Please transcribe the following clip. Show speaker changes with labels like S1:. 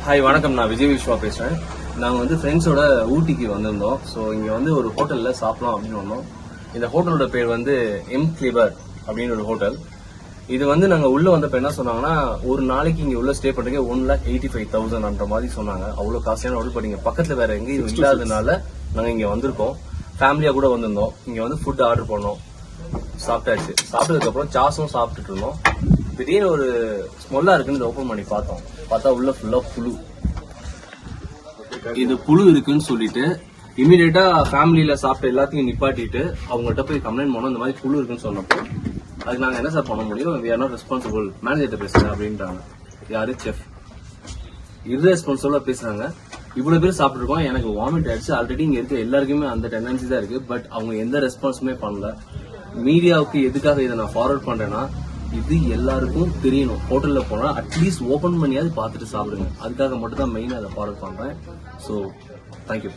S1: Hi வணக்கம், நான் விஜய் விஸ்வா பேசுறேன். நாங்கள் வந்து ஃப்ரெண்ட்ஸோட ஊட்டிக்கு வந்திருந்தோம். ஸோ இங்கே வந்து ஒரு ஹோட்டலில் சாப்பிடலாம் அப்படின்னு வந்தோம். இந்த ஹோட்டலோட பேர் வந்து எம் கிளிவர் அப்படின்னு ஒரு ஹோட்டல். இது வந்து நாங்கள் உள்ள வந்தப்ப என்ன சொன்னாங்கன்னா, ஒரு நாளைக்கு இங்கே உள்ள ஸ்டே பண்ணுறதுக்கு 1,85,000 அந்த மாதிரி சொன்னாங்க. அவ்வளோ காஸ்ட்லியான ஹோட்டல். பட் இங்கே பக்கத்தில் வேற எங்கேயும் இல்லாததுனால நாங்கள் இங்கே வந்திருக்கோம். ஃபேமிலியாக கூட வந்திருந்தோம். இங்கே வந்து ஃபுட் ஆர்டர் பண்ணோம், சாப்பிட்டாச்சு. சாப்பிட்டதுக்கப்புறம் சாஸும் சாப்பிட்டுட்டு இருந்தோம். திடீர்னு ஒரு ஸ்மெல்லா இருக்குன்னு ஓப்பன் பண்ணி பார்த்தா உள்ள ஃபுல்லா புழு. இது புழு இருக்குன்னு சொல்லிட்டு இமீடியட்டா ஃபேமிலியில சாப்பிட்ட எல்லாத்தையும் நிப்பாட்டிட்டு அவங்கள்ட்ட போய் கம்ப்ளைண்ட் பண்ணோம். இந்த மாதிரி புழு இருக்குன்னு சொன்னப்போ அதுக்கு நாங்க என்ன சார் பண்ண முடியும், we are not responsible, மேனேஜர்கிட்ட பேசுறேன் அப்படின்றாங்க. யாரு? செஃப். இர்ரெஸ்பான்சிபிளா பேசுறாங்க. இவ்வளவு பேர் சாப்பிட்டுருக்கோம். எனக்கு வாமிட் ஆயிடுச்சு. ஆல்ரெடி இங்க இருக்க எல்லாருக்குமே அந்த டெண்டன்சி தான் இருக்கு. பட் அவங்க எந்த ரெஸ்பான்ஸுமே பண்ணல. மீடியாவுக்கு எதுக்காக இதை நான் ஃபார்வர்ட் பண்றேன்னா, இது எல்லாருக்கும் தெரியணும். ஹோட்டல்ல போனா அட்லீஸ்ட் ஓபன் பண்ணியாவது பார்த்துட்டு சாப்பிடுங்க. அதுக்காக மட்டும் தான் மெயினா அதை ஃபார்வர்ட் பண்றேன். So thank you.